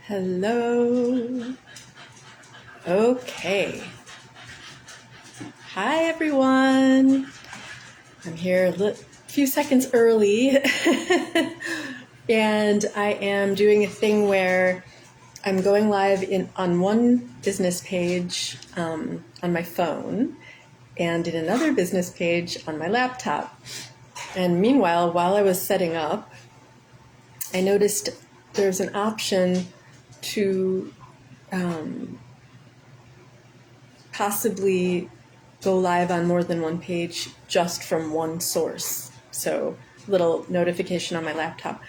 Hello. Okay. Hi, everyone. I'm here a few seconds early, and I am doing a thing where I'm going live on one business page on my phone and in another business page on my laptop. And meanwhile, while I was setting up, I noticed there's an option to possibly go live on more than one page just from one source. So little notification on my laptop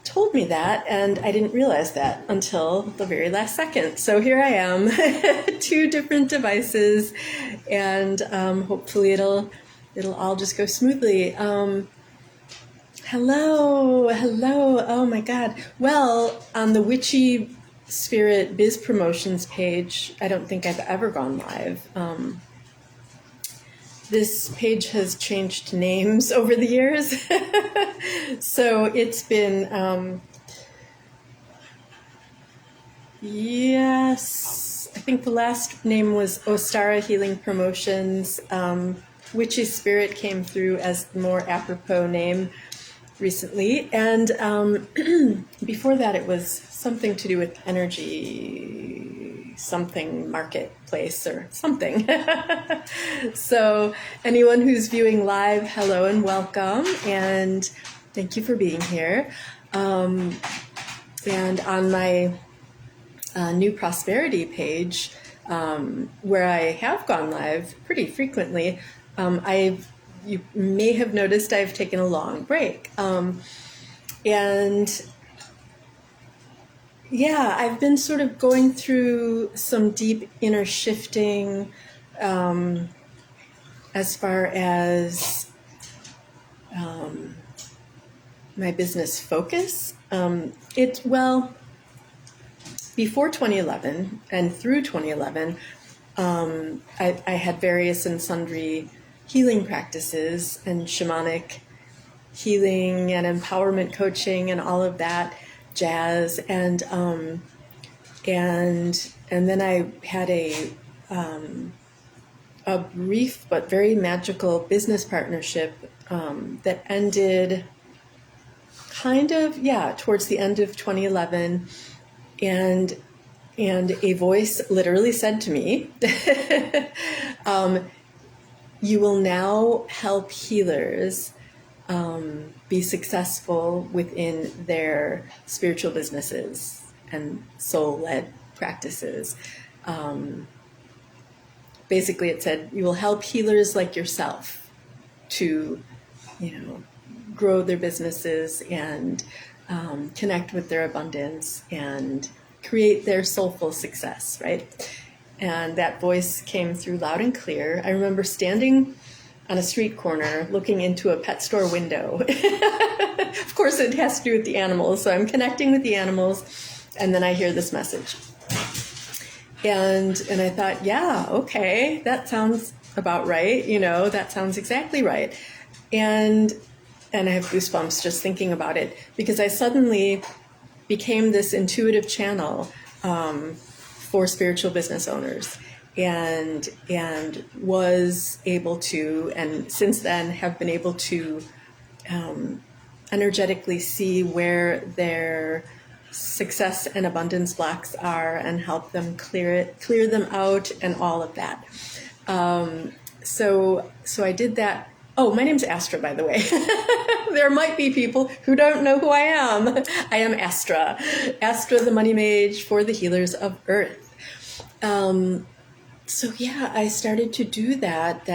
told me that, and I didn't realize that until the very last second. So here I am, two different devices, and hopefully it'll all just go smoothly. Hello. Oh my God. Well, on the Witchy Spirit Biz Promotions page, I don't think I've ever gone live. This page has changed names over the years. So it's been, yes, I think the last name was Ostara Healing Promotions. Witchy Spirit came through as the more apropos name recently, and before that it was something to do with energy, something marketplace or something. So anyone who's viewing live, hello and welcome, and thank you for being here. And on my new prosperity page, where I have gone live pretty frequently, you may have noticed I've taken a long break. And yeah, I've been sort of going through some deep inner shifting as far as my business focus. Before 2011 and through 2011, I had various and sundry healing practices and shamanic healing and empowerment coaching and all of that jazz, and then I had a brief but very magical business partnership that ended towards the end of 2011, and a voice literally said to me, you will now help healers be successful within their spiritual businesses and soul-led practices. Basically, it said, you will help healers like yourself to, grow their businesses and connect with their abundance and create their soulful success, right? And that voice came through loud and clear. I remember standing on a street corner looking into a pet store window. Of course, it has to do with the animals, so I'm connecting with the animals, and then I hear this message. And I thought, yeah, okay, that sounds about right. That sounds exactly right. And I have goosebumps just thinking about it, because I suddenly became this intuitive channel for spiritual business owners, and was able to, and since then have been able to energetically see where their success and abundance blocks are and help them clear them out and all of that. So I did that. Oh, my name's Astra, by the way. There might be people who don't know who I am. I am Astra. Astra, the money mage for the healers of Earth. So yeah, I started to do that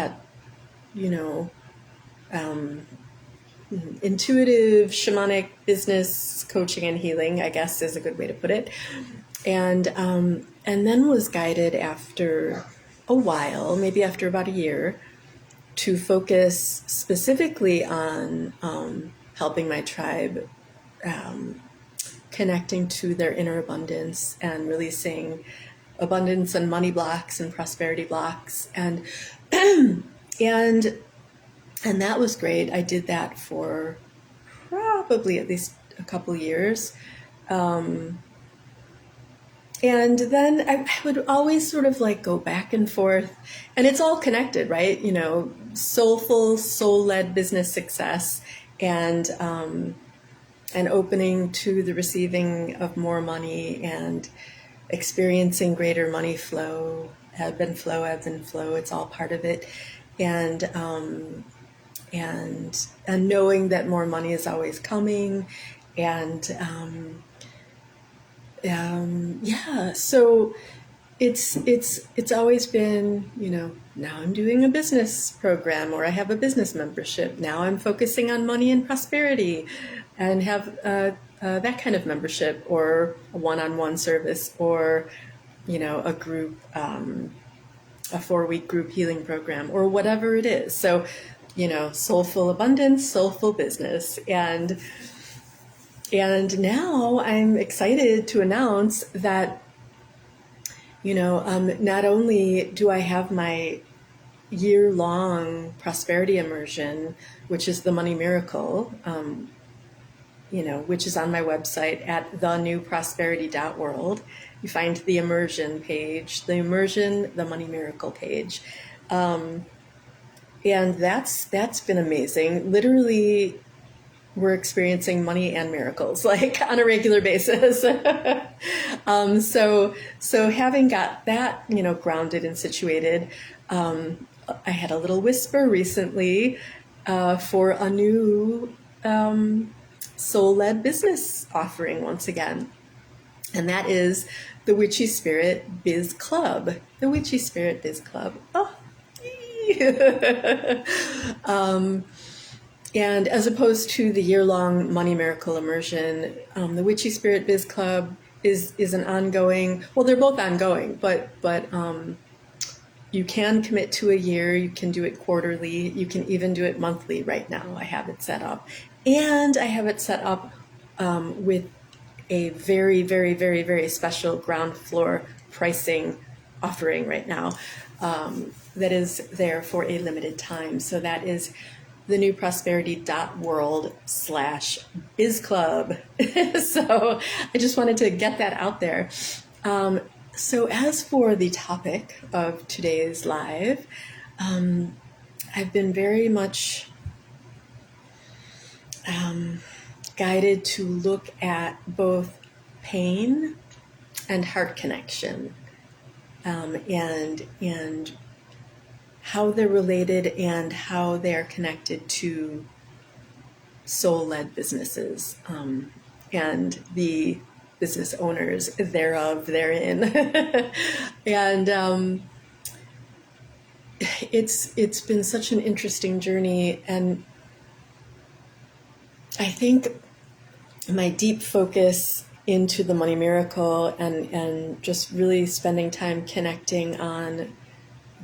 intuitive shamanic business coaching and healing, I guess is a good way to put it. And then was guided after a while, maybe after about a year, to focus specifically on helping my tribe connecting to their inner abundance and releasing abundance and money blocks and prosperity blocks, and that was great. I did that for probably at least a couple years, and then I would always sort of like go back and forth, and it's all connected, right? You know, soulful, soul-led business success, and opening to the receiving of more money and experiencing greater money flow, ebb and flow, ebbs and flow. It's all part of it, and and knowing that more money is always coming, and yeah. So it's always been, you know, now I'm doing a business program, or I have a business membership. Now I'm focusing on money and prosperity, and have that kind of membership, or a one-on-one service, or, you know, a group, a 4-week group healing program, or whatever it is. So, you know, soulful abundance, soulful business, and now I'm excited to announce that, you know, not only do I have my year-long prosperity immersion, which is the Money Miracle, you know, which is on my website at thenewprosperity.world. You find the immersion page, the immersion, the Money Miracle page. And that's been amazing. Literally, we're experiencing money and miracles like on a regular basis. So having got that, you know, grounded and situated, I had a little whisper recently for a new soul-led business offering once again. And that is the Witchy Spirit Biz Club. The Witchy Spirit Biz Club. Oh, and as opposed to the year-long Money Miracle Immersion, the Witchy Spirit Biz Club is an ongoing. Well, they're both ongoing, but you can commit to a year. You can do it quarterly. You can even do it monthly. Right now, I have it set up, and I have it set up with a very, very, very, very special ground floor pricing offering right now that is there for a limited time. So that is thenewprosperity.world/bizclub. So I just wanted to get that out there. So as for the topic of today's live, I've been very much guided to look at both pain and heart connection, and how they're related and how they're connected to soul-led businesses, and the business owners thereof, therein. And it's been such an interesting journey, and I think my deep focus into the Money Miracle, and just really spending time connecting on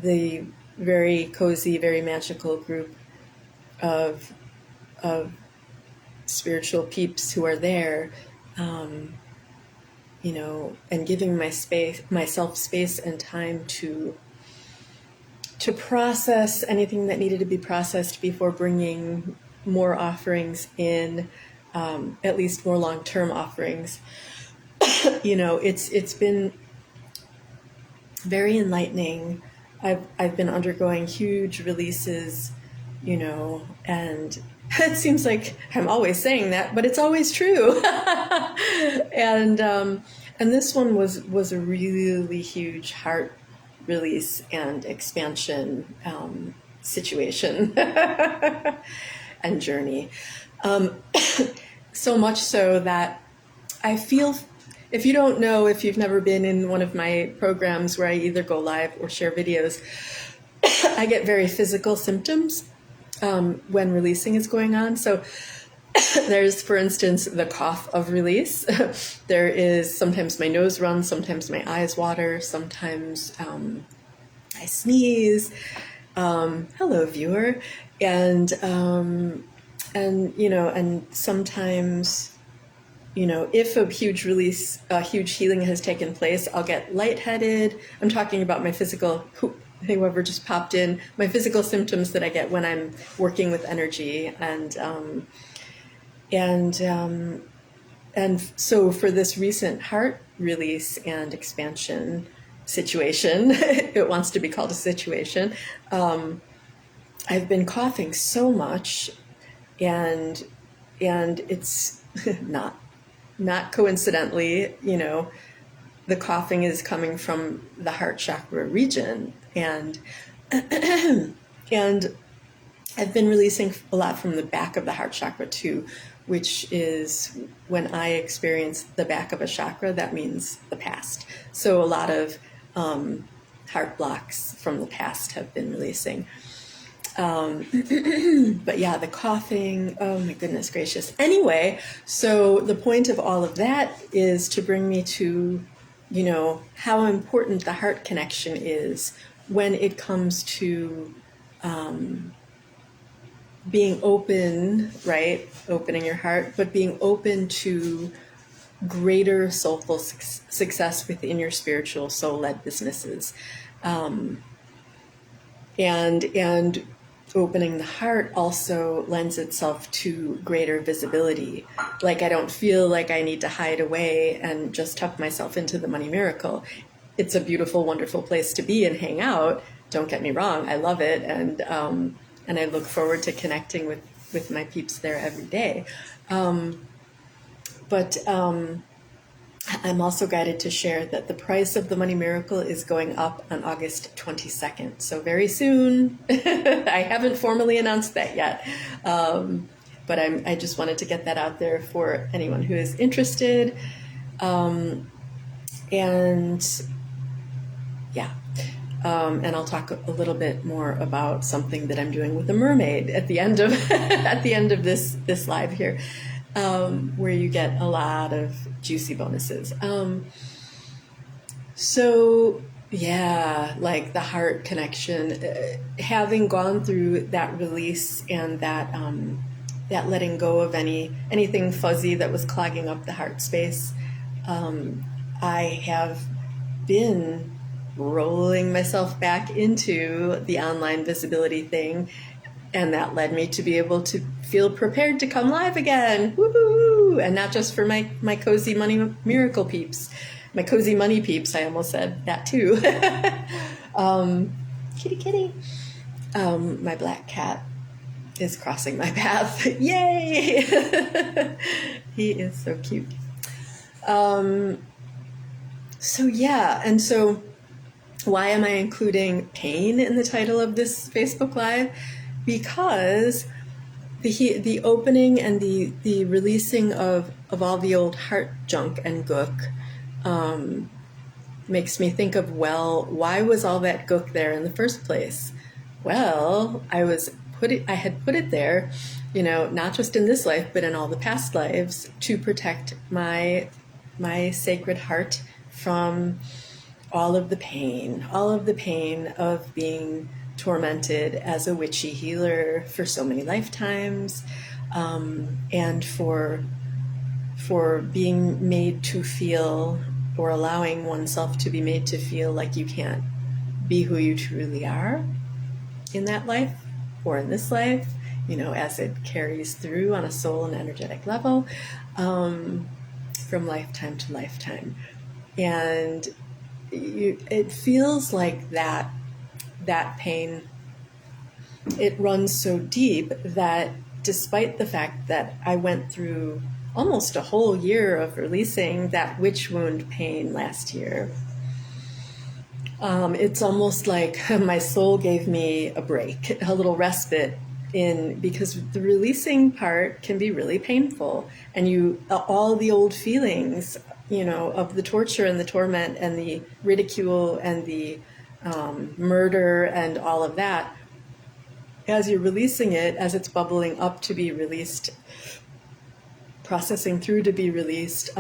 the very cozy, very magical group of spiritual peeps who are there, you know, and giving myself space and time to process anything that needed to be processed before bringing more offerings in, at least more long-term offerings. You know, it's been very enlightening. I've been undergoing huge releases, you know, and it seems like I'm always saying that, but it's always true. And this one was a really huge heart release and expansion situation and journey. So much so that I feel, if you don't know, if you've never been in one of my programs where I either go live or share videos, I get very physical symptoms when releasing is going on. So there's, for instance, the cough of release. There is sometimes my nose runs, sometimes my eyes water, sometimes I sneeze. Hello, viewer. And you know, and sometimes, you know, if a huge release, a huge healing has taken place, I'll get lightheaded. I'm talking about my physical, whoever just popped in, my physical symptoms that I get when I'm working with energy. And so for this recent heart release and expansion situation. It wants to be called a situation. I've been coughing so much, and it's not coincidentally, the coughing is coming from the heart chakra region, and and I've been releasing a lot from the back of the heart chakra too, which is when I experience the back of a chakra, that means the past. So a lot of heart blocks from the past have been releasing. But yeah, the coughing, oh my goodness gracious. Anyway, so the point of all of that is to bring me to, how important the heart connection is when it comes to being open, right? Opening your heart, but being open to greater soulful success within your spiritual soul-led businesses. And opening the heart also lends itself to greater visibility. Like, I don't feel like I need to hide away and just tuck myself into the Money Miracle. It's a beautiful, wonderful place to be and hang out. Don't get me wrong, I love it, and I look forward to connecting with my peeps there every day. But I'm also guided to share that the price of the Money Miracle is going up on August 22nd. So very soon. I haven't formally announced that yet. But I just wanted to get that out there for anyone who is interested. And yeah. And I'll talk a little bit more about something that I'm doing with a mermaid at the end of this live here. Where you get a lot of juicy bonuses. So yeah, like the heart connection, having gone through that release and that letting go of anything fuzzy that was clogging up the heart space, I have been rolling myself back into the online visibility thing. And that led me to be able to feel prepared to come live again. Woohoo! And not just for my cozy Money Miracle peeps. My cozy money peeps, I almost said that too. Kitty. My black cat is crossing my path. Yay! He is so cute. So yeah, and so why am I including pain in the title of this Facebook Live? Because the opening and the releasing of all the old heart junk and gook makes me think of, well, why was all that gook there in the first place? Well, I had put it there, not just in this life, but in all the past lives, to protect my sacred heart from all of the pain of being tormented as a witchy healer for so many lifetimes, and for being made to feel, or allowing oneself to be made to feel like you can't be who you truly are in that life or in this life, as it carries through on a soul and energetic level, from lifetime to lifetime. And it feels like that pain, it runs so deep that despite the fact that I went through almost a whole year of releasing that witch wound pain last year, it's almost like my soul gave me a break, a little respite, because the releasing part can be really painful, and all the old feelings, of the torture and the torment and the ridicule and the murder and all of that, as you're releasing it, as it's bubbling up to be released, processing through to be released,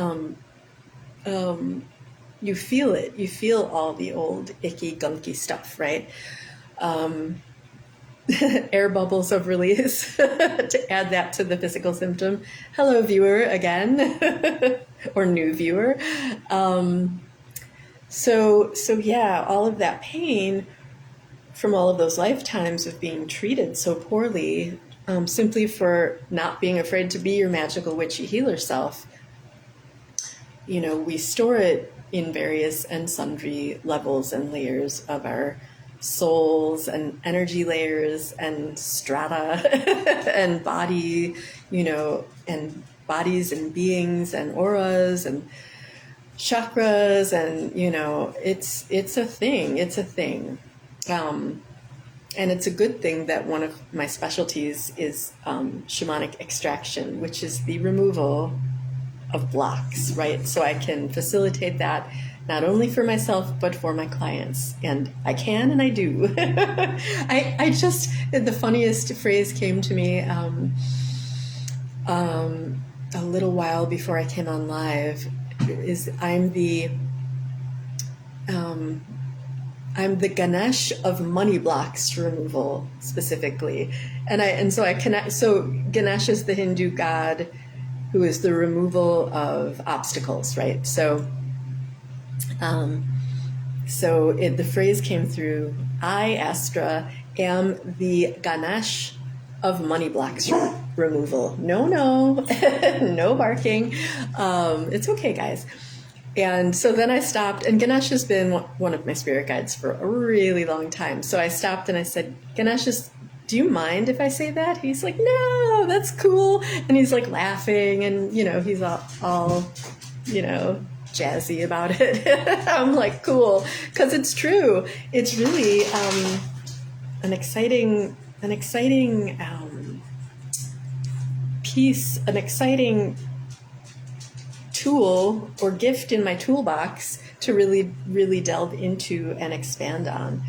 you feel it. You feel all the old icky, gunky stuff, right? Air bubbles of release to add that to the physical symptom. Hello, viewer, again, or new viewer. So yeah, all of that pain from all of those lifetimes of being treated so poorly, simply for not being afraid to be your magical witchy healer self, we store it in various and sundry levels and layers of our souls and energy layers and strata and body, and bodies and beings and auras and chakras, and it's a thing. And it's a good thing that one of my specialties is shamanic extraction, which is the removal of blocks, right? So I can facilitate that not only for myself but for my clients, and I can and I do. I just, the funniest phrase came to me a little while before I came on live, is I'm the Ganesh of money blocks removal specifically, and so I connect. So Ganesh is the Hindu god who is the removal of obstacles, right? So, the phrase came through. I, Astra, am the Ganesh of money blocks removal. No, no barking. It's okay, guys. And so then I stopped, and Ganesh has been one of my spirit guides for a really long time. So I stopped and I said, Ganesh, do you mind if I say that? He's like, no, that's cool. And he's like laughing, and, he's all jazzy about it. I'm like, cool, because it's true. It's really an exciting piece, an exciting tool or gift in my toolbox to really, really delve into and expand on.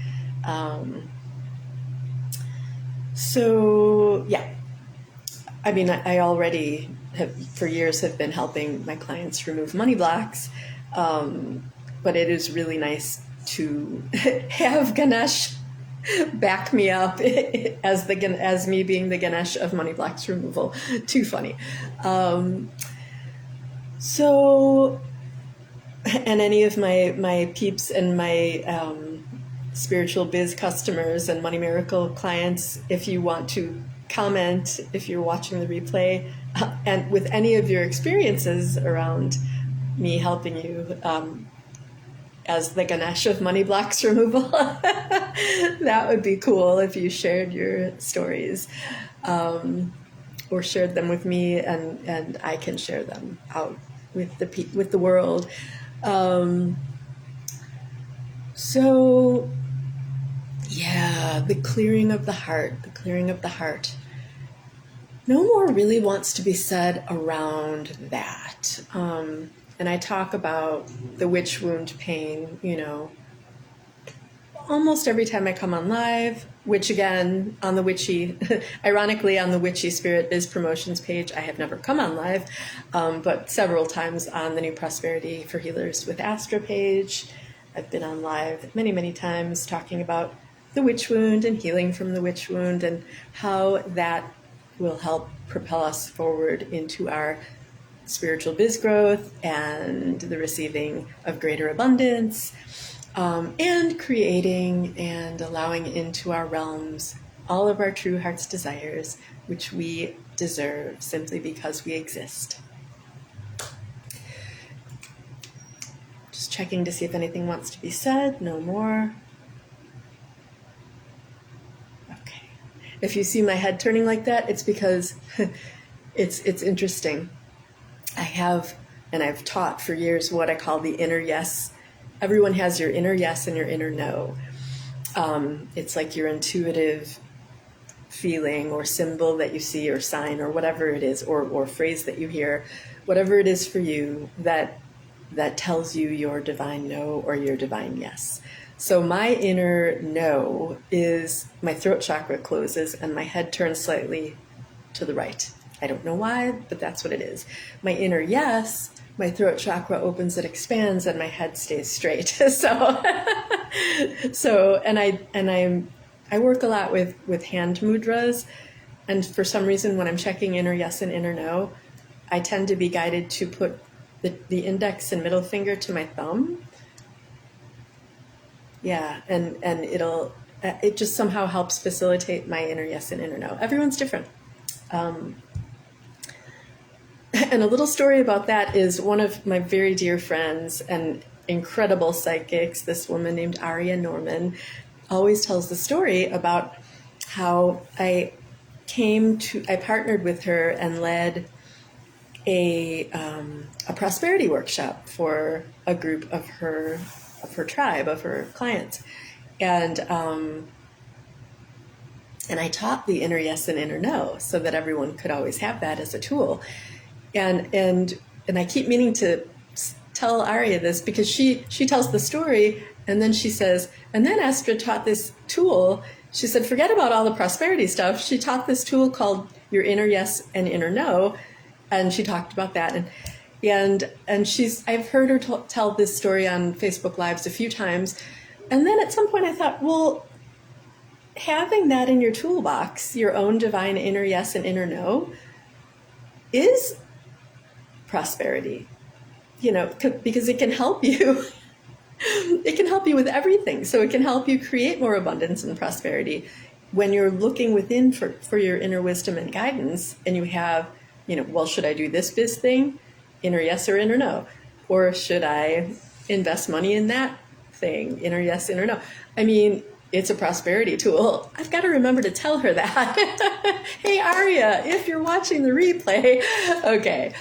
So yeah, I mean, I already have for years have been helping my clients remove money blocks, but it is really nice to have Ganesh back me up as me being the Ganesh of money blocks removal. Too funny. So, and any of my peeps and my spiritual biz customers and Money Miracle clients, if you want to comment, if you're watching the replay, and with any of your experiences around me helping you as the Ganesh of money blocks removal, that would be cool if you shared your stories or shared them with me, and I can share them out with the world. So yeah, the clearing of the heart. No more really wants to be said around that. And I talk about the witch wound pain, almost every time I come on live, which again, on the witchy, ironically on the Witchy Spirit Biz Promotions page, I have never come on live, but several times on the New Prosperity for Healers with Astra page. I've been on live many, many times talking about the witch wound and healing from the witch wound and how that will help propel us forward into our spiritual biz growth and the receiving of greater abundance, and creating and allowing into our realms all of our true heart's desires, which we deserve simply because we exist. Just checking to see if anything wants to be said. No more. Okay. If you see my head turning like that, it's because it's interesting. I've taught for years what I call the inner yes. Everyone has your inner yes and your inner no. It's like your intuitive feeling or symbol that you see or sign or whatever it is, or phrase that you hear, whatever it is for you that tells you your divine no or your divine yes. So my inner no is my throat chakra closes and my head turns slightly to the right. I don't know why, but that's what it is. My inner yes, my throat chakra opens and expands and my head stays straight. So I work a lot with hand mudras, and for some reason when I'm checking inner yes and inner no, I tend to be guided to put the index and middle finger to my thumb. Yeah, and it just somehow helps facilitate my inner yes and inner no. Everyone's different. And a little story about that is one of my very dear friends and incredible psychics, this woman named Aria Norman, always tells the story about how I partnered with her and led a prosperity workshop for a group of her tribe, of her clients. And I taught the inner yes and inner no so that everyone could always have that as a tool. And I keep meaning to tell Aria this because she tells the story and then she says, and then Astra taught this tool. She said, forget about all the prosperity stuff. She taught this tool called your inner yes and inner no. And she talked about that. And I've heard her tell this story on Facebook Lives a few times. And then at some point I thought, well, having that in your toolbox, your own divine inner yes and inner no, is prosperity, because it can help you. It can help you with everything. So it can help you create more abundance and prosperity when you're looking within for your inner wisdom and guidance, and you have, well, should I do this biz thing? Inner yes or inner no? Or should I invest money in that thing? Inner yes, inner no. I mean, it's a prosperity tool. I've got to remember to tell her that. Hey, Aria, if you're watching the replay. Okay.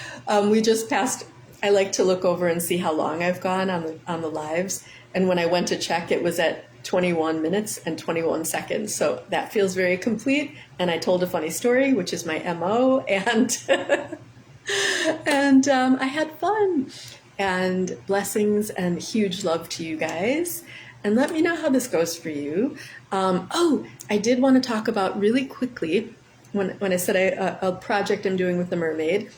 We just passed, I like to look over and see how long I've gone on the lives. And when I went to check, it was at 21 minutes and 21 seconds. So that feels very complete. And I told a funny story, which is my MO. And, I had fun. And blessings and huge love to you guys. And let me know how this goes for you. I did want to talk about really quickly, when I said a project I'm doing with the mermaid,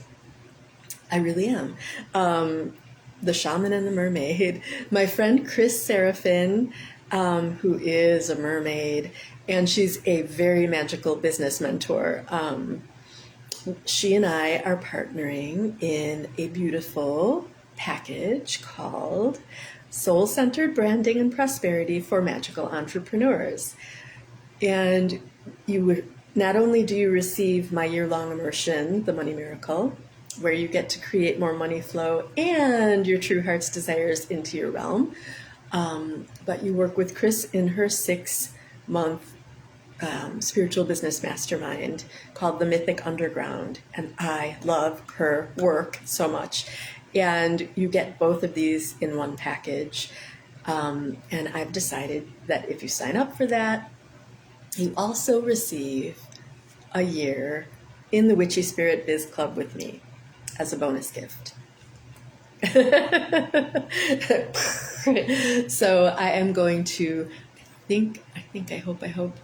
I really am. The Shaman and the Mermaid. My friend Chris Seraphin, who is a mermaid, and she's a very magical business mentor. She and I are partnering in a beautiful package called Soul-Centered Branding and Prosperity for Magical Entrepreneurs. And not only do you receive my year-long immersion, The Money Miracle, where you get to create more money flow and your true heart's desires into your realm, but you work with Chris in her 6-month spiritual business mastermind called The Mythic Underground. And I love her work so much. And you get both of these in one package. And I've decided that if you sign up for that, you also receive a year in the Witchy Spirit Biz Club with me as a bonus gift. So I am going to, I hope.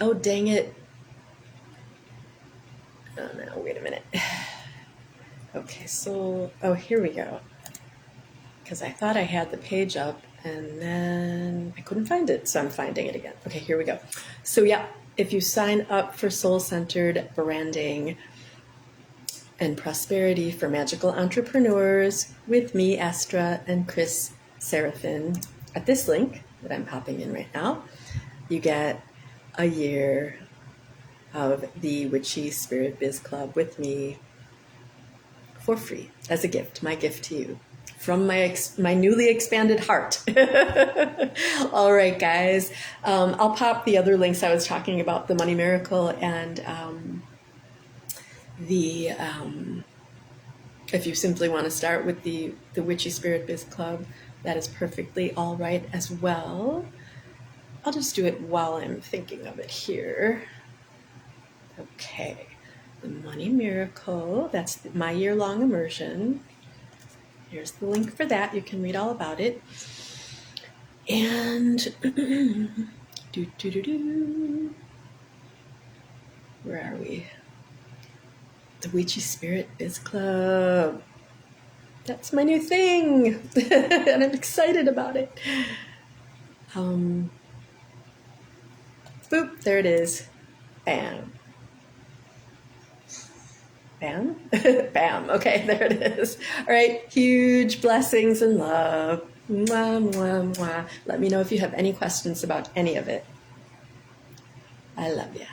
Oh, dang it. Oh, no, wait a minute. Okay, so, here we go. Because I thought I had the page up and then I couldn't find it, so I'm finding it again. Okay, here we go. So yeah, if you sign up for Soul-Centered Branding and Prosperity for Magical Entrepreneurs with me, Astra, and Chris Seraphin, at this link that I'm popping in right now, you get a year of the Witchy Spirit Biz Club with me for free as a gift, my gift to you from my newly expanded heart. All right, guys. I'll pop the other links I was talking about, the Money Miracle and if you simply want to start with the Witchy Spirit Biz Club, that is perfectly all right as well. I'll just do it while I'm thinking of it here. Okay. The Money Miracle, that's my year-long immersion. Here's the link for that. You can read all about it. And where are we? The Witchy Spirit Biz Club. That's my new thing. And I'm excited about it. Boop, there it is. Bam. Bam? Bam. Okay, there it is. All right, huge blessings and love. Mwah, mwah, mwah. Let me know if you have any questions about any of it. I love you.